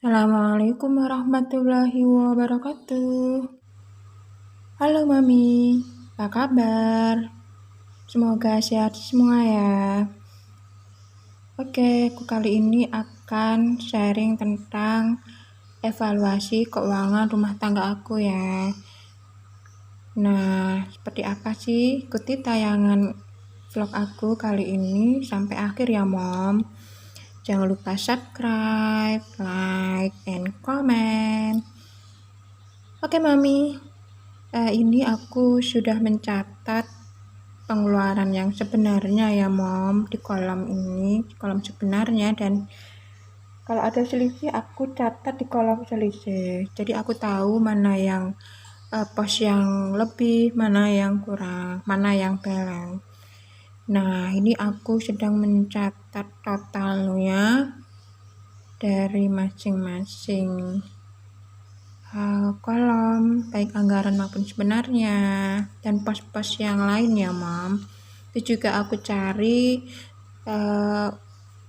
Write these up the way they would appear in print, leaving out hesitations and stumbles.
Assalamualaikum warahmatullahi wabarakatuh. Halo Mami, apa kabar? Semoga sehat semua ya. Oke, aku kali ini akan sharing tentang evaluasi keuangan rumah tangga aku ya. Nah, seperti apa sih? Ikuti tayangan vlog aku kali ini sampai akhir ya Mom. Jangan lupa subscribe, like, and comment. Oke Mami, ini aku sudah mencatat pengeluaran yang sebenarnya ya Mom di kolom ini, kolom sebenarnya, dan kalau ada selisih aku catat di kolom selisih. Jadi aku tahu mana yang pos yang lebih, mana yang kurang, mana yang balance. Nah, ini aku sedang mencatat totalnya dari masing-masing kolom, baik anggaran maupun sebenarnya, dan pos-pos yang lain ya Mom. Itu juga aku cari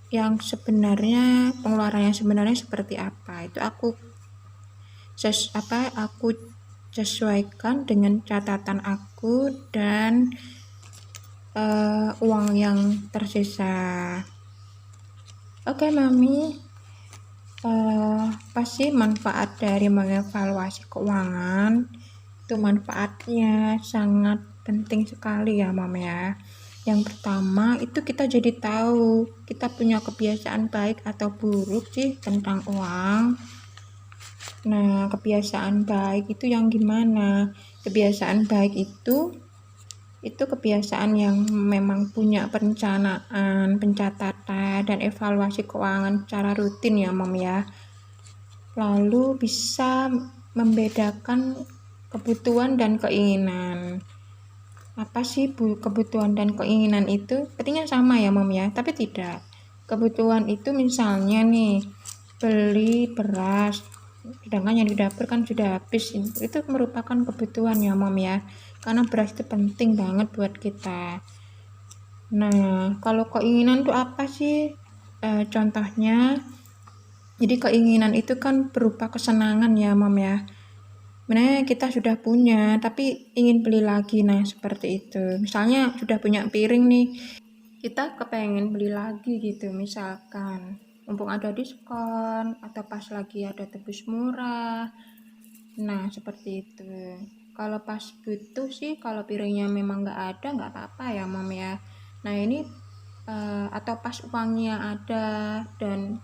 yang sebenarnya, pengeluaran yang sebenarnya seperti apa. Itu aku sesuaikan dengan catatan aku dan uang yang tersisa. Oke Mami, pasti manfaat dari mengevaluasi keuangan itu manfaatnya sangat penting sekali ya Mom ya. Yang pertama itu kita jadi tahu kita punya kebiasaan baik atau buruk sih tentang uang. Nah, kebiasaan baik itu yang gimana? Kebiasaan baik itu kebiasaan yang memang punya perencanaan, pencatatan, dan evaluasi keuangan secara rutin ya Mom ya. Lalu bisa membedakan kebutuhan dan keinginan. Apa sih kebutuhan dan keinginan itu? Sepertinya sama ya Mom ya, tapi tidak. Kebutuhan itu misalnya nih, beli beras, sedangkan yang di dapur kan sudah habis. Itu merupakan kebutuhan ya Mom ya, karena beras itu penting banget buat kita. Nah, kalau keinginan itu apa sih? Contohnya, jadi keinginan itu kan berupa kesenangan ya Mom ya. Sebenarnya kita sudah punya, tapi ingin beli lagi. Nah, seperti itu. Misalnya sudah punya piring nih, kita kepengen beli lagi gitu. Misalkan, mumpung ada diskon, atau pas lagi ada tebus murah. Nah, seperti itu. Kalau pas butuh sih, kalau piringnya memang nggak ada, nggak apa-apa ya Mom ya. Nah, ini atau pas uangnya ada dan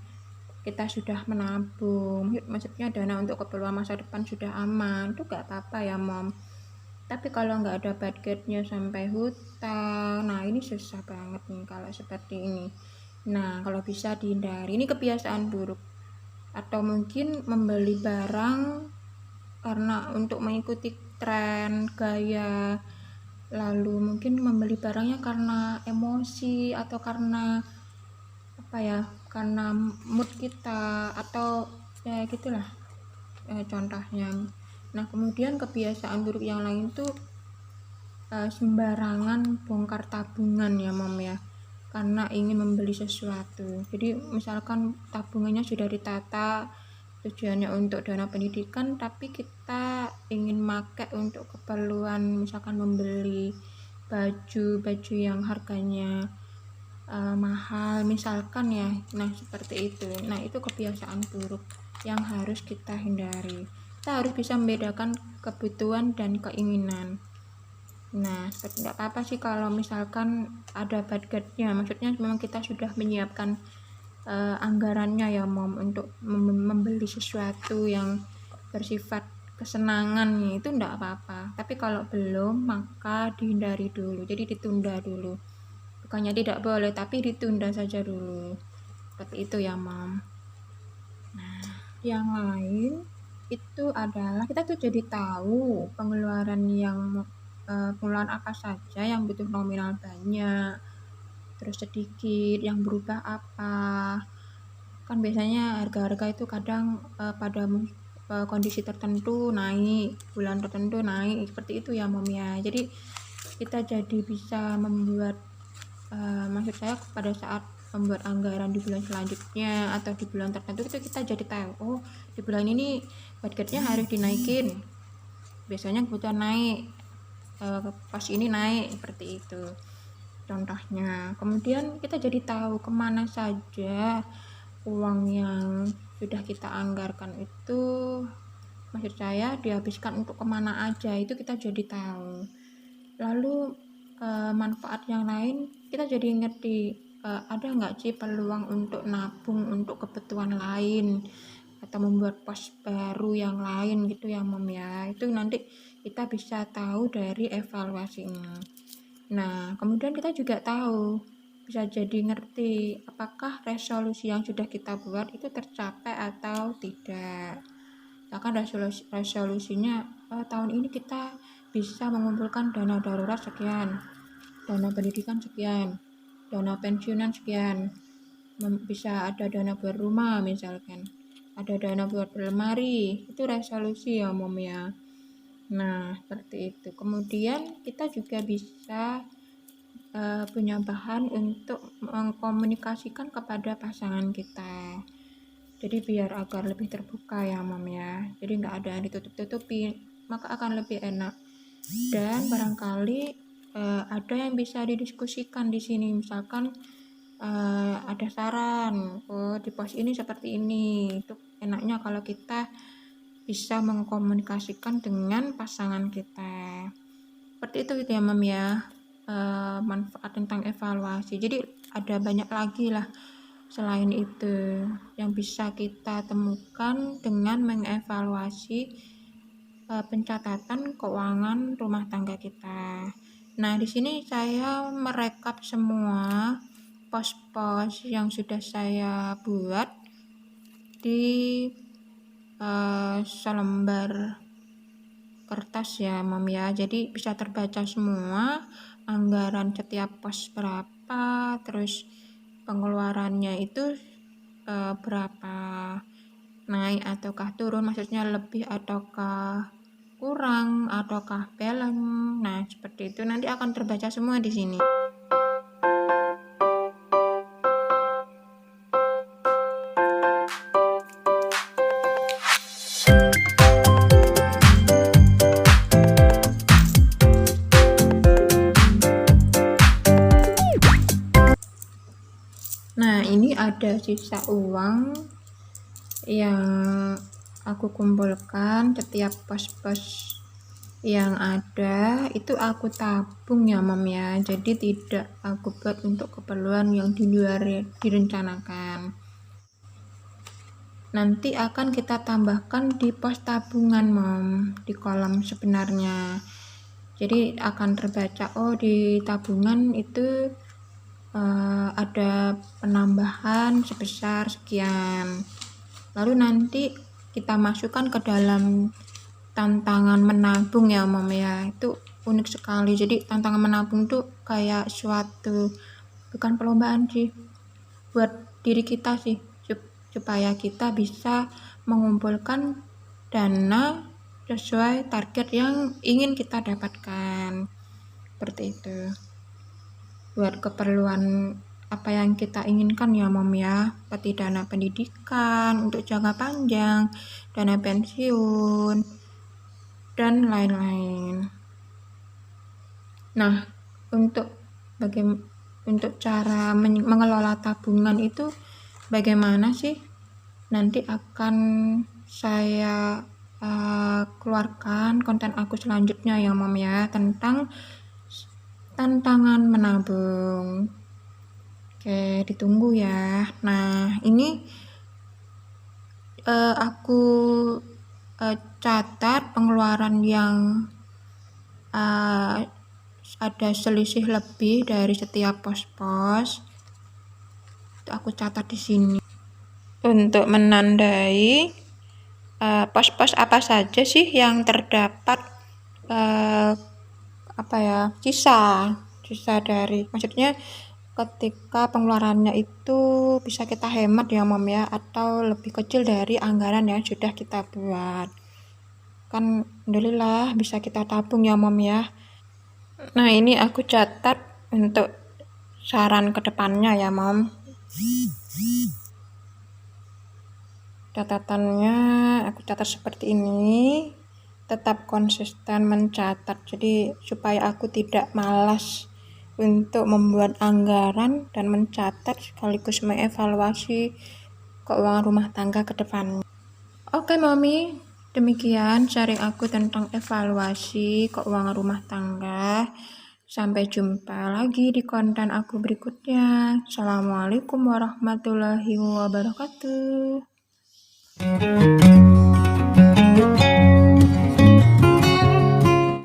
kita sudah menabung, maksudnya dana untuk keperluan masa depan sudah aman, itu gak apa-apa ya Mom. Tapi kalau nggak ada budgetnya sampai hutang, nah ini susah banget nih kalau seperti ini. Nah, kalau bisa dihindari, ini kebiasaan buruk. Atau mungkin membeli barang karena untuk mengikuti tren, gaya, lalu mungkin membeli barangnya karena emosi atau karena karena mood kita, atau ya gitulah contohnya. Nah, kemudian kebiasaan buruk yang lain tuh sembarangan bongkar tabungan ya Mom ya, karena ingin membeli sesuatu. Jadi misalkan tabungannya sudah ditata, tujuannya untuk dana pendidikan, tapi kita ingin pakai untuk keperluan misalkan membeli baju yang harganya mahal misalkan ya. Nah, seperti itu. Nah, itu kebiasaan buruk yang harus kita hindari. Kita harus bisa membedakan kebutuhan dan keinginan. Nah, nggak apa-apa sih kalau misalkan ada budgetnya, maksudnya memang kita sudah menyiapkan anggarannya ya Mom untuk membeli sesuatu yang bersifat kesenangan, itu enggak apa-apa. Tapi kalau belum, maka dihindari dulu, jadi ditunda dulu. Bukannya tidak boleh, tapi ditunda saja dulu. Seperti itu ya Mom. Nah, yang lain itu adalah kita tuh jadi tahu pengeluaran apa saja yang butuh nominal banyak, terus sedikit, yang berubah apa. Kan biasanya harga-harga itu kadang pada kondisi tertentu naik, bulan tertentu naik, seperti itu ya Mom ya. Jadi kita jadi bisa membuat maksud saya pada saat membuat anggaran di bulan selanjutnya atau di bulan tertentu, itu kita jadi tahu, oh di bulan ini budgetnya harus dinaikin, biasanya kebutuhan naik, pas ini naik, seperti itu contohnya. Kemudian kita jadi tahu kemana saja uang yang sudah kita anggarkan itu, maksud saya dihabiskan untuk kemana aja, itu kita jadi tahu. Lalu manfaat yang lain kita jadi ngerti, ada nggak sih peluang untuk nabung untuk kebutuhan lain atau membuat pos baru yang lain gitu ya Mom ya. Itu nanti kita bisa tahu dari evaluasinya. Nah kemudian kita juga tahu, bisa jadi ngerti apakah resolusi yang sudah kita buat itu tercapai atau tidak. Misalkan resolusinya tahun ini kita bisa mengumpulkan dana darurat sekian, dana pendidikan sekian, dana pensiunan sekian, bisa ada dana buat rumah misalkan, ada dana buat lemari, itu resolusi ya Mom ya. Nah seperti itu. Kemudian kita juga bisa punya bahan untuk mengkomunikasikan kepada pasangan kita, jadi biar agar lebih terbuka ya Mom ya, jadi nggak ada yang ditutup-tutupi, maka akan lebih enak. Dan barangkali ada yang bisa didiskusikan di sini, misalkan ada saran, oh di pos ini seperti ini, itu enaknya kalau kita bisa mengkomunikasikan dengan pasangan kita, seperti itu gitu ya Mom ya. Manfaat tentang evaluasi, jadi ada banyak lagi lah selain itu yang bisa kita temukan dengan mengevaluasi pencatatan keuangan rumah tangga kita. Nah di sini saya merekap semua pos-pos yang sudah saya buat di selembar kertas ya Mom ya, jadi bisa terbaca semua anggaran setiap pos berapa, terus pengeluarannya itu berapa, naik ataukah turun, maksudnya lebih ataukah kurang ataukah balance. Nah seperti itu nanti akan terbaca semua di sini. Nah ini ada sisa uang yang aku kumpulkan, setiap pos-pos yang ada itu aku tabung ya Mom ya, jadi tidak aku buat untuk keperluan yang di luar direncanakan. Nanti akan kita tambahkan di pos tabungan Mom, di kolom sebenarnya, jadi akan terbaca, oh di tabungan itu ada penambahan sebesar sekian, lalu nanti kita masukkan ke dalam tantangan menabung ya Mom ya. Itu unik sekali, jadi tantangan menabung tuh kayak suatu, bukan perlombaan sih, buat diri kita sih, supaya kita bisa mengumpulkan dana sesuai target yang ingin kita dapatkan, seperti itu, buat keperluan apa yang kita inginkan ya Mom ya, seperti dana pendidikan untuk jangka panjang, dana pensiun, dan lain-lain. Nah untuk cara mengelola tabungan itu bagaimana sih, nanti akan saya keluarkan konten aku selanjutnya ya Mom ya, tentang tantangan menabung. Oke, ditunggu ya. Nah ini aku catat pengeluaran yang ada selisih lebih dari setiap pos-pos, itu aku catat di sini untuk menandai pos-pos apa saja sih yang terdapat sisa dari, maksudnya ketika pengeluarannya itu bisa kita hemat ya Mom ya, atau lebih kecil dari anggaran yang sudah kita buat, kan alhamdulillah bisa kita tabung ya Mom ya. Nah ini aku catat untuk saran kedepannya ya Mom, Catatannya aku catat seperti ini, tetap konsisten mencatat, jadi supaya aku tidak malas untuk membuat anggaran dan mencatat sekaligus mengevaluasi keuangan rumah tangga ke depan. Oke Mami, demikian sharing aku tentang evaluasi keuangan rumah tangga. Sampai jumpa lagi di konten aku berikutnya. Assalamualaikum warahmatullahi wabarakatuh.